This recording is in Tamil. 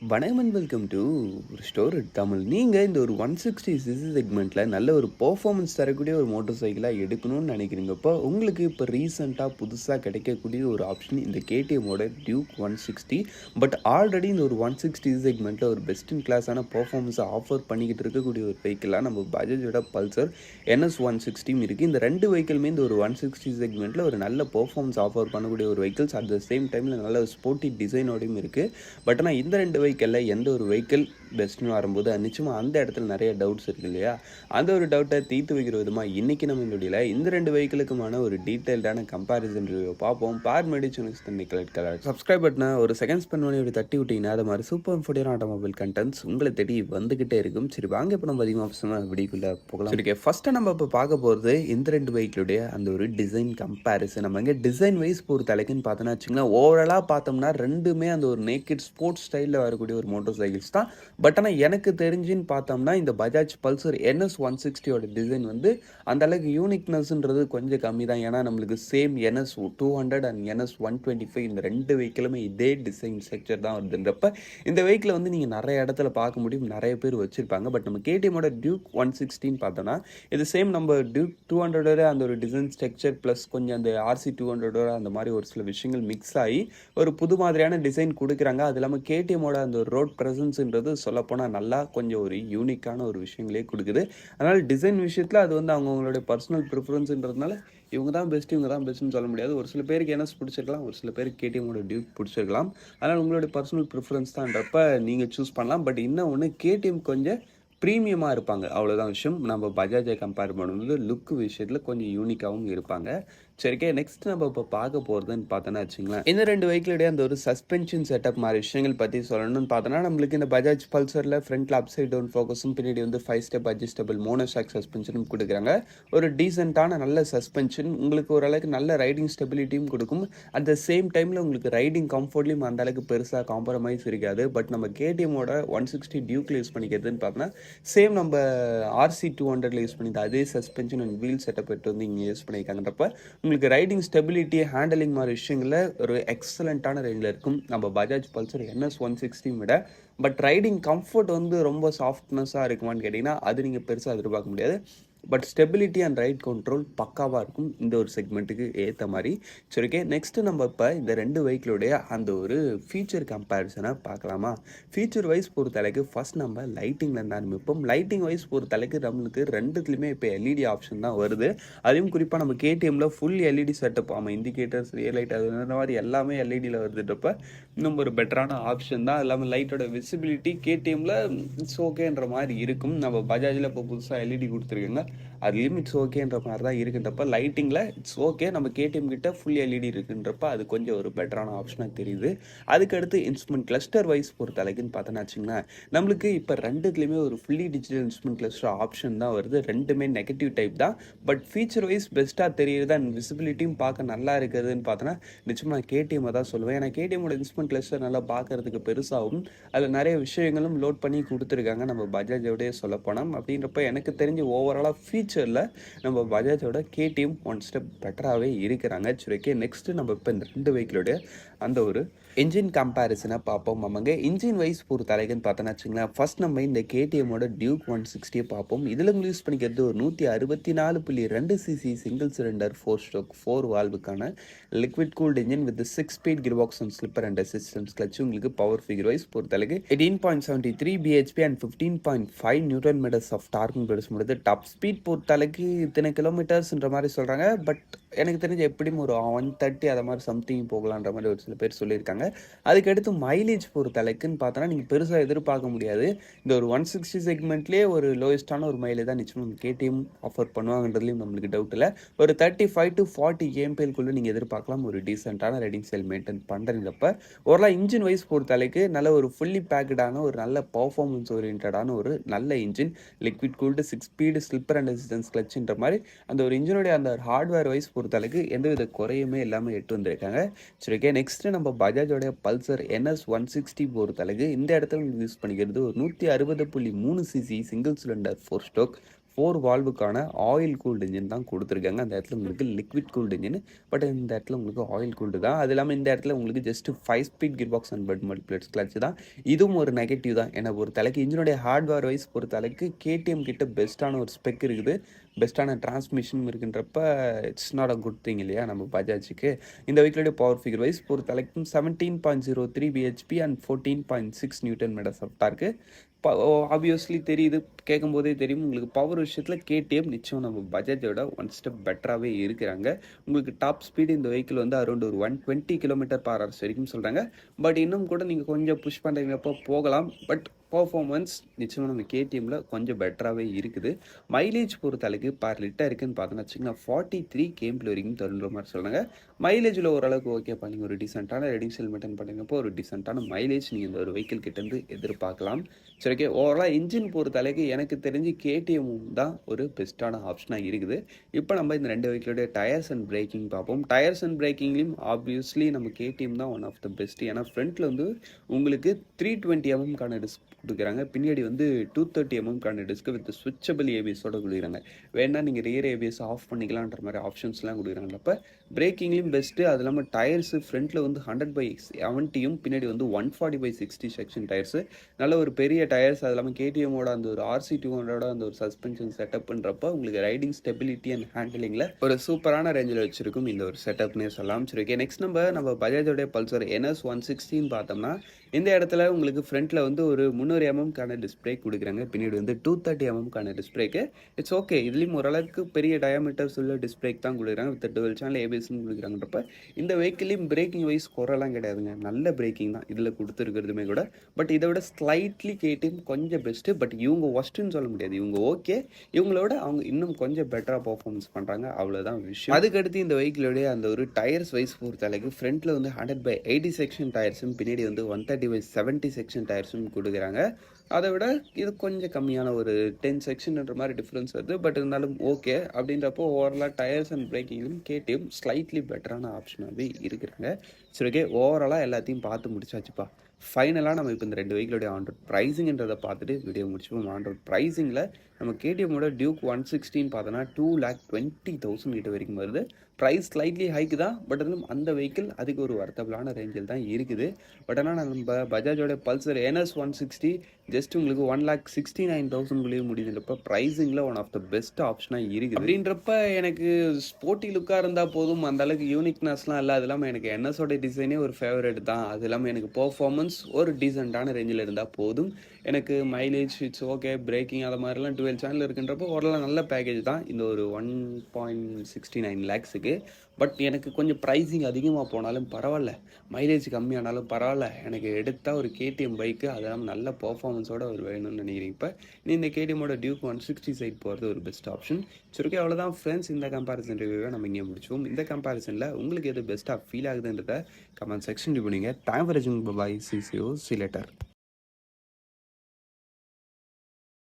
வணக்கம் and welcome to store Tamil. நீங்கள் இந்த ஒரு 160cc செக்மெண்ட்டில் நல்ல ஒரு பர்ஃபார்மன்ஸ் தரக்கூடிய ஒரு மோட்டர் சைக்கிளாக எடுக்கணும்னு நினைக்கிறீங்கப்போ உங்களுக்கு இப்போ ரீசெண்டாக புதுசாக கிடைக்கக்கூடிய ஒரு ஆப்ஷன் இந்த கேடிஎம்மோட டியூக் 160. பட் ஆல்ரெடி இந்த ஒரு 160 செக்மெண்ட்டில் ஒரு பெஸ்ட் இன் கிளாஸான பர்ஃபார்மன்ஸை ஆஃபர் பண்ணிக்கிட்டு இருக்கக்கூடிய ஒரு வெஹிக்கிளாக நம்ம பஜாஜோட பல்சர் NS 160 இருக்குது. இந்த ரெண்டு வெஹிக்கிளுமே இந்த ஒரு 160 செக்மெண்ட்டில் ஒரு நல்ல பர்ஃபார்மன்ஸ் ஆஃபர் பண்ணக்கூடிய ஒரு வெஹிக்கிள்ஸ். அட் த சேம் டைமில் நல்ல ஒரு ஸ்போர்ட்டி டிசைனோடையும் இருக்குது. பட் ஆனால் இந்த ரெண்டு வெஹிக்கிளில் எந்த ஒரு வெஹிக்கிள் பெஸ்ட்னு வரும்போது நிச்சயமாக அந்த இடத்துல நிறைய டவுட்ஸ் இருக்குது இல்லையா? அந்த ஒரு டவுட்டை தீர்த்து வைக்கிற விதமாக இன்றைக்கி நம்ம இந்த இந்த ரெண்டு வெஹிக்கிளுக்குமான ஒரு டீட்டெயில்டான கம்பேரிசன் ரிவ்யூ பார்ப்போம். கலர் சப்ஸ்கிரைப் பட்டனை ஒரு செகண்ட் ஸ்பெண்ட் பண்ணி ஒரு தட்டி விட்டிங்கன்னா அது மாதிரி சூப்பர் இன்ஃபோர்டியான ஆட்டோமொபைல் கண்டென்ட்ஸ் உங்களை தேடி வந்துகிட்டே இருக்கும். சரி வாங்க இப்போ நம்ம அதிகமாக ஆப்ஷனாக வீடியோக்குள்ளே போகலாம். சரி ஃபஸ்ட்டு நம்ம இப்போ பார்க்க போகிறது இந்த ரெண்டு வெஹிக்கிளுடைய அந்த ஒரு டிசைன் கம்பேரிசன். நம்ம இங்கே டிசைன் வைஸ் பொறுத்த அளவுக்குன்னு பார்த்தோன்னா வச்சுங்களேன், ஓவராலாக பார்த்தோம்னா ரெண்டுமே அந்த ஒரு நேக்கட் ஸ்போர்ட்ஸ் ஸ்டைலில் வரக்கூடிய ஒரு மோட்டர் சைக்கிள்ஸ் தான். பட் ஆனால் எனக்கு தெரிஞ்சுன்னு பார்த்தோம்னா இந்த பஜாஜ் பல்சர் NS 160 டிசைன் வந்து அந்த அளவுக்கு யூனிக்னஸ்ன்றது கொஞ்சம் கம்மி தான். ஏன்னா நம்மளுக்கு சேம் NS 200 அண்ட் NS 125 இந்த ரெண்டு வெஹிக்கிளுமே இதே டிசைன் ஸ்ட்ரக்சர் தான் வருதுன்றப்ப இந்த வெஹிக்கிளை வந்து நீங்கள் நிறைய இடத்துல பார்க்க முடியும், நிறைய பேர் வச்சுருப்பாங்க. பட் நம்ம கேடிஎம்மோட டியூக் 160 பார்த்தோன்னா இது சேம் நம்ம டியூக் 200 அந்த ஒரு டிசைன் ஸ்ட்ரக்சர் ப்ளஸ் கொஞ்சம் அந்த RC 200 அந்த மாதிரி ஒரு சில விஷயங்கள் மிக்ஸ் ஆகி ஒரு புது மாதிரியான டிசைன் கொடுக்குறாங்க. அது இல்லாமல் கேடிஎம்மோட அந்த ஒரு ரோட் ப்ரெசன்ஸ்ன்றது சொல்லப்போனால் நல்லா கொஞ்சம் ஒரு யூனிக்கான ஒரு விஷயங்களே கொடுக்குது. அதனால் டிசைன் விஷயத்தில் அது வந்து அவங்களுடைய பர்சனல் ப்ரிஃபரன்ஸ்ன்றதுனால இவங்க தான் பெஸ்ட்டுன்னு சொல்ல முடியாது. ஒரு சில பேருக்கு NS பிடிச்சிருக்கலாம், ஒரு சில பேருக்கு கேடிஎம்மோட டியூக் பிடிச்சிருக்கலாம். அதனால் உங்களுடைய பர்சனல் ப்ரிஃபரன்ஸ் தான்றப்ப நீங்கள் சூஸ் பண்ணலாம். பட் இன்னும் ஒன்று கேடிஎம் கொஞ்சம் ப்ரீமியமாக இருப்பாங்க, அவ்வளோதான் விஷயம். நம்ம பஜாஜை கம்பேர் பண்ணும்போது லுக் விஷயத்தில் கொஞ்சம் யூனிக்காகவும் இருப்பாங்க. சரிக்கே நெக்ஸ்ட் நம்ம இப்போ பார்க்க போகிறதுன்னு பார்த்தோன்னா வச்சுங்களேன், இந்த ரெண்டு வெஹிக்கிளுடைய அந்த ஒரு சஸ்பென்ஷன் செட்டப் மாதிரி விஷயங்கள் பற்றி சொல்லணும்னு பார்த்தோன்னா நம்மளுக்கு இந்த பஜாஜ் பல்சரில் ஃப்ரண்ட்டில் அப்சைட் டவுன் ஃபோக்கஸும் பின்னாடி வந்து 5 ஸ்டெப் அட்ஜஸ்டபிள் மோனோஷாக் சஸ்பென்ஷனும் கொடுக்குறாங்க. ஒரு டீசெண்டான நல்ல சஸ்பென்ஷன் உங்களுக்கு ஓரளவுக்கு நல்ல ரைடிங் ஸ்டெபிலிட்டியும் கொடுக்கும். அட் த சேம் டைமில் உங்களுக்கு ரைடிங் கம்ஃபர்ட்லையும் அந்த அளவுக்கு பெருசாக காம்ப்ரமைஸ் இருக்காது. பட் நம்ம கேடிஎம்மோட 160 டியூக்கில் யூஸ் பண்ணிக்கிறதுன்னு பார்த்தோன்னா சேம் நம்ம RC 200 யூஸ் பண்ணிட்டு அதே சஸ்பென்ஷன் அண்ட் வீல் செட்டப் எடுத்து வந்து இங்கே யூஸ் பண்ணியிருக்காங்கன்றப்ப உங்களுக்கு ரைடிங் ஸ்டெபிலிட்டி ஹேண்டலிங் மாதிரி விஷயங்களில் ஒரு எக்ஸலண்ட்டான ரேஞ்சில் இருக்கும் நம்ம பஜாஜ் பல்சர் NS 160 விட. பட் ரைடிங் கம்ஃபர்ட் வந்து ரொம்ப சாஃப்ட்னஸாக இருக்குமான்னு கேட்டிங்கன்னா அது நீங்கள் பெருசாக எதிர்பார்க்க முடியாது. But stability and right control பக்காவாக இருக்கும் இந்த ஒரு செக்மெண்ட்டுக்கு ஏற்ற மாதிரி. சரி ஓகே, நெக்ஸ்ட்டு நம்ம இப்போ இந்த ரெண்டு வெஹிக்கிளுடைய அந்த ஒரு ஃபீச்சர் கம்பேரிசனை பார்க்கலாமா? ஃபீச்சர் வைஸ் பொறுத்தளவுக்கு ஃபஸ்ட் நம்ம லைட்டிங்கில் தான் ஆரம்பிப்போம். லைட்டிங் வைஸ் பொறுத்தளவுக்கு நம்மளுக்கு ரெண்டுத்துலேயுமே இப்போ LED ஆப்ஷன் தான் வருது. அதையும் குறிப்பாக நம்ம கேடிஎம்மில் ஃபுல் LED செட்டப், ஆமாம், இண்டிகேட்டர்ஸ் ரியல் லைட் அது மாதிரி எல்லாமே LEDயில் வருதுன்றப்ப இன்னும் ஒரு பெட்டரான ஆப்ஷன் தான். இல்லாமல் லைட்டோட விசிபிலிட்டி கேடிஎம்மில் இட்ஸ் ஓகேன்ற மாதிரி இருக்கும். நம்ம பஜாஜில் இப்போ புதுசாக LED கொடுத்துருக்காங்க, அதுலேயும் இட்ஸ் ஓகேன்ற மாதிரி தான் இருக்குன்றப்ப லைட்டிங்கில் இட்ஸ் ஓகே. நம்ம கேடிஎம் கிட்ட ஃபுல் LED இருக்குன்றப்ப அது கொஞ்சம் ஒரு பெட்டரான ஆப்ஷனாக தெரியுது. அதுக்கடுத்து இன்ஸ்ட்ருமெண்ட் கிளஸ்டர் வைஸ் பொறுத்த அளவுக்குன்னு பார்த்தோன்னா வச்சுங்களேன், நம்மளுக்கு இப்போ ரெண்டுத்துலேயுமே ஒரு fully digital instrument cluster option தான் வருது. ரெண்டுமே நெகட்டிவ் டைப் தான். பட் ஃபீச்சர் வைஸ் பெஸ்ட்டாக தெரியுது அண்ட் விசிபிலிட்டியும் பார்க்க நல்லா இருக்கிறதுன்னு பார்த்தோன்னா நிச்சயமாக நான் கேடிஎம்மை தான் சொல்லுவேன். ஏன்னா கேடிஎம்மோட இன்ஸ்ட்ருமெண்ட் கிளஸ்டர் நல்லா பார்க்கறதுக்கு பெருசாகவும் அதில் நிறைய விஷயங்களும் லோட் பண்ணி கொடுத்துருக்காங்க நம்ம பஜாஜோடய சொல்ல போனோம். அப்படின்றப்ப எனக்கு தெரிஞ்சு ஓவராலாக ஃபீச்சரில் நம்ம பஜாஜோட கேடிஎம் ஒன் ஸ்டெப் பெட்டராகவே இருக்கிறாங்க. சரி ஓகே, நெக்ஸ்ட்டு நம்ம இப்போ இந்த ரெண்டு வெஹிக்கிளோடைய அந்த ஒரு இன்ஜின் கம்பேரிசனை பார்ப்போம். ஆமாங்க, இன்ஜின் வைஸ் பொறுத்த அளவுக்குன்னு பார்த்தோன்னா வச்சுங்களேன், ஃபர்ஸ்ட் நம்ம இந்த கேடிஎம்மோட டியூக் 160 பார்ப்போம். இதில் யூஸ் பண்ணிக்கிறது ஒரு 164.2cc சிங்கிள் சிலிண்டர் 4 ஸ்ட்ரோக் 4 வால்வுக்கான liquid cooled engine with 6 speed gear box and slipper and assistance clutch. உங்களுக்கு பவர் ஃபிகர் வைஸ் பொறுத்த அளவுக்கு 18.73 bhp and 15.5 newton metres of torque produce பண்ணுறது. டாப் ஸ்பீட் பொறுத்த அளவுக்கு இத்தனை கிலோமீட்டர்ஸ்ன்ற மாதிரி சொல்கிறாங்க. பட் எனக்கு தெரிஞ்ச எப்படியும் ஒரு 130 அதை மாதிரி சம்திங் போகலான்ற மாதிரி ஒரு சில பேர் சொல்லியிருக்காங்க. அதுக்கடுத்து மைலேஜ் பொறுத்த அளவுக்குன்னு பார்த்தோன்னா நீங்கள் பெருசாக எதிர்பார்க்க முடியாது. இந்த ஒரு 160 செக்மெண்ட்லேயே ஒரு லோயஸ்டான ஒரு மைலேஜ் தான் நிச்சயம் கேடிஎம் ஆஃபர் பண்ணுவாங்கன்றதுலையும் நம்மளுக்கு டவுட் இல்லை. ஒரு 35 to 40 kmph நீங்கள் எதிர்பார்க்கலாம் ஒரு டீசெண்டான ரைடிங் ஸ்டைல் மெயின்டைன் பண்ணுறப்ப. ஓரளவு இன்ஜின் வைஸ் பொறுத்த அளவுக்கு நல்ல ஒரு ஃபுல்லி பேக்கடான ஒரு நல்ல பர்ஃபார்மன்ஸ் ஓரியன்டான ஒரு நல்ல engine, liquid cooled 6 speed slipper and assistance கிளச்சுன்ற மாதிரி அந்த ஒரு இன்ஜினுடைய அந்த ஹார்ட்வேர் வைஸ் பொறுத்த அளவுக்கு எந்தவித குறையுமே இல்லாமல் எட்டு வந்திருக்காங்க. சரி ஓகே, நெக்ஸ்ட்டு நம்ம பஜாஜோடைய பல்சர் NS 160 பொறுத்த அளவுக்கு இந்த இடத்துல யூஸ் பண்ணிக்கிறது ஒரு 160.3cc சிங்கிள் சிலிண்டர் 4 ஸ்ட்ரோக் 4 வால்வுக்கான ஆயில் கூல்டு இன்ஜின் தான் கொடுத்துருக்காங்க. அந்த இடத்துல உங்களுக்கு லிக்விட் கூல்டு இன்ஜின். பட் இந்த இடத்துல உங்களுக்கு ஆயில் கூல்டு தான். அது இல்லாமல் இந்த இடத்துல உங்களுக்கு just 5 speed gear box and but multiplex clutch தான். இதுவும் ஒரு நெகட்டிவ் தான். ஏன்னா பொறுத்தளவுக்கு இன்ஜினுடைய ஹார்ட்வேர் வைஸ் பொறுத்தளவுக்கு கேடிஎம் கிட்ட பெஸ்ட்டான ஒரு ஸ்பெக் இருக்குது. பெஸ்ட்டான டிரான்ஸ்மிஷனும் இருக்குன்றப்ப it's not a good thing இல்லையா நம்ம பஜாஜுக்கு. இந்த வெஹிக்கிளுடைய பவர் ஃபிகர் வைஸ் பொறுத்தளவுக்கு 17.03 BHP and 14.6 newton metres of torque. Obviously தெரியுது, கேட்கும்போதே தெரியும் உங்களுக்கு பவர் விஷயத்தில் கேடிஎம் நிச்சயம் நம்ம பஜாஜோட ஒன் ஸ்டெப் பெட்டராகவே இருக்கிறாங்க. உங்களுக்கு டாப் ஸ்பீடு இந்த வெஹிக்கிள் வந்து அரௌண்ட் ஒரு 120 km/h வரைக்கும் சொல்கிறாங்க. பட் இன்னும் கூட நீங்கள் கொஞ்சம் புஷ் பண்ணுறீங்கப்போ போகலாம். பட் பர்ஃபார்மன்ஸ் நிச்சயமாக நம்ம கேடிஎம்மில் கொஞ்சம் பெட்டராகவே இருக்குது. மைலேஜ் பொறுத்தளவுக்கு பர் லிட்டர் இருக்குன்னு பார்த்தோன்னு வச்சிங்கன்னா 43 km வரைக்கும் தருன்ற மாதிரி சொல்கிறாங்க. மைலேஜில் ஓரளவுக்கு ஓகேப்பா, நீங்கள் ஒரு டீசெண்டான ரெடியூசல் மெயின்டைன் பண்ணுறப்போ ஒரு டீசெண்டான மைலேஜ் நீங்கள் இந்த ஒரு வெஹிக்கிள் கிட்டேருந்து எதிர்பார்க்கலாம். சரி, ஓகே. ஓவராலாக இன்ஜின் பொறுத்தளவுக்கு எனக்கு தெரிஞ்சு கேடிஎம் தான் ஒரு பெஸ்ட்டான ஆப்ஷனாக இருக்குது. இப்போ நம்ம இந்த 2 வெஹிக்கிளுடைய டயர்ஸ் அண்ட் பிரேக்கிங் பார்ப்போம். டயர்ஸ் அண்ட் பிரேக்கிங்லேயும் ஆப்வியஸ்லி நம்ம கேடிஎம் தான் ஒன் ஆஃப் த பெஸ்ட். ஏன்னா ஃப்ரண்ட்டில் வந்து உங்களுக்கு 320 mm டிஸ்க் கொடுக்குறாங்க. பின்னாடி வந்து 230 mm டிஸ்க் வித் ஸ்விட்சபிள் ஏபிஎஸோட கொடுக்குறாங்க. வேணா நீங்கள் ரியர் ஏபிஎஸ் ஆஃப் பண்ணிக்கலான்ற மாதிரி ஆப்ஷன்ஸ்லாம் கொடுக்குறாங்க. அப்போ பிரேக்கிங்லேயும் பெஸ்ட்டு. அது இல்லாமல் டயர்ஸு ஃப்ரண்ட்டில் வந்து 100/70யும் பின்னாடி வந்து 140/60 செக்ஷன் டயர்ஸு. நல்ல ஒரு பெரிய டயர்ஸ். அது இல்லாமல் கேடிஎம்மோட அந்த ஒரு RC200 அந்த ஒரு சஸ்பென்ஷன் செட்டப்ன்றப்போ உங்களுக்கு ரைடிங் ஸ்டெபிலிட்டி அண்ட் ஹேண்டிலிங்கில் ஒரு சூப்பரான ரேஞ்சில் வச்சிருக்கும் இந்த ஒரு செட்டப்னே சொல்லலாம். சரி, ஓகே. நெக்ஸ்ட் நம்ம பஜாஜோடைய பல்சர் NS 160 பார்த்தோம்னா இந்த இடத்துல உங்களுக்கு ஃப்ரண்ட்டில் வந்து ஒரு 300 mm டிஸ்பிளே கொடுக்குறாங்க. பின்னாடி வந்து 230 mm டிஸ்பிளேக்கு. It's okay. இதுலேயும் ஓரளவுக்கு பெரிய டயாமீட்டர்ஸ் உள்ள டிஸ்பிளேக்கு தான் கொடுக்குறாங்க. வித் டுவெல் சேனல் ஏபிஎஸ்ன்னு கொடுக்குறாங்கன்றப்ப இந்த வெஹிக்கிளையும் பிரேக்கிங் வைஸ் குறைலாம் கிடையாதுங்க. நல்ல பிரேக்கிங் தான் இதில் கொடுத்துருக்கிறதுமே கூட. பட் இதை விட ஸ்லைட்லி கேடிஎம் கொஞ்சம் பெஸ்ட்டு. பட் இவங்க ஒஸ்ட்டுன்னு சொல்ல முடியாது. இவங்க ஓகே, இவங்களோட அவங்க இன்னும் கொஞ்சம் பெட்டராக பர்ஃபார்மன்ஸ் பண்ணுறாங்க, அவ்வளோதான் விஷயம். அதுக்கடுத்து இந்த வெஹிக்கிளோடைய அந்த ஒரு டயர்ஸ் வைஸ் பொறுத்தளவுக்கு ஃப்ரண்ட்டில் வந்து 100/80 செக்ஷன் டயர்ஸும் பின்னாடி வந்து 130/70 செக்ஷன் டயர்ஸும் கொடுக்குறாங்க. அதை விட இது கொஞ்சம் கம்மியான ஒரு 10 செக்ஷன்ன்ற மாதிரி டிஃப்ரென்ஸ் வருது. பட் இருந்தாலும் ஓகே. அப்படின்றப்போ ஓவராலாக டயர்ஸ் அண்ட் பிரேக்கிங்லும் கேடிஎம் ஸ்லைட்லி பெட்டரான ஆப்ஷனாகவே இருக்கிறாங்க. சரி, ஓகே. ஓவராலாக எல்லாத்தையும் பார்த்து முடிச்சாச்சுப்பா. ஃபைனலாக நம்ம இப்போ இந்த 2 வெஹிக்கிளுடைய ஆன் ரோட் ப்ரைஸிங்ன்றதை பார்த்துட்டு வீடியோ முடிச்சுப்போம். ஆன் ரோட் ப்ரைஸிங்கில் நம்ம கேடிஎம்மோட டியூக் 160 பார்த்தோன்னா 2,20,000 கிட்ட வரைக்கும் வருது. ப்ரைஸ் ஸ்லைட்லி ஹைக்கு தான். பட் இருந்தாலும் அந்த வெஹிக்கிள் அதுக்கு ஒரு வர்த்தபிளான ரேஞ்சில் தான் இருக்குது. பட் ஆனால் நம்ம பஜாஜோட பல்சர் NS 160 ஜஸ்ட் உங்களுக்கு 1,69,000 முடியுதுன்றப்ப ப்ரைஸிங்கில் ஒன் ஆஃப் த பெஸ்ட் ஆப்ஷனாக இருக்குது. அப்படின்றப்ப எனக்கு ஸ்போர்ட்டி லுக்காக இருந்தால் போதும், அந்த அளவுக்கு யூனிக்னஸ்லாம் இல்லை. அது இல்லாமல் எனக்கு NSோட டிசைனே ஒரு ஃபேவரட் தான். அது இல்லாமல் எனக்கு பர்ஃபார்மன்ஸ் ஒரு டீசெண்டான ரேஞ்சில் இருந்தால் போதும். எனக்கு மைலேஜ் இட்ஸ் ஓகே, பிரேக்கிங் அது மாதிரிலாம் 12 சேனல் இருக்குன்றப்போ ஓரளவு நல்ல பேக்கேஜ் தான் இந்த ஒரு 1.69 lakhsக்கு. பட் எனக்கு கொஞ்சம் ப்ரைஸிங் அதிகமாக போனாலும் பரவாயில்ல, மைலேஜ் கம்மியானாலும் பரவாயில்ல, எனக்கு எடுத்தால் ஒரு கேடிஎம் பைக்கு அதெல்லாம் நல்ல பர்ஃபார்மன்ஸோடு அவர் வேணும்னு நினைக்கிறேன். இப்போ நீ இந்த கேடிஎம்மோட டியூக் 160 சைட் போகிறது ஒரு பெஸ்ட் ஆப்ஷன். சரி, அவ்வளோதான் ஃப்ரெண்ட்ஸ். இந்த கம்பேரிசன் ரிவ்யூவை நம்ம இங்கே முடிச்சுவோம். இந்த கம்பேரிசனில் உங்களுக்கு எது பெஸ்ட்டாக ஃபீல் ஆகுதுன்றதை கமெண்ட் செக்ஷன் பண்ணுங்க. டைம் ஃபார் வாட்சிங். பை. See you later.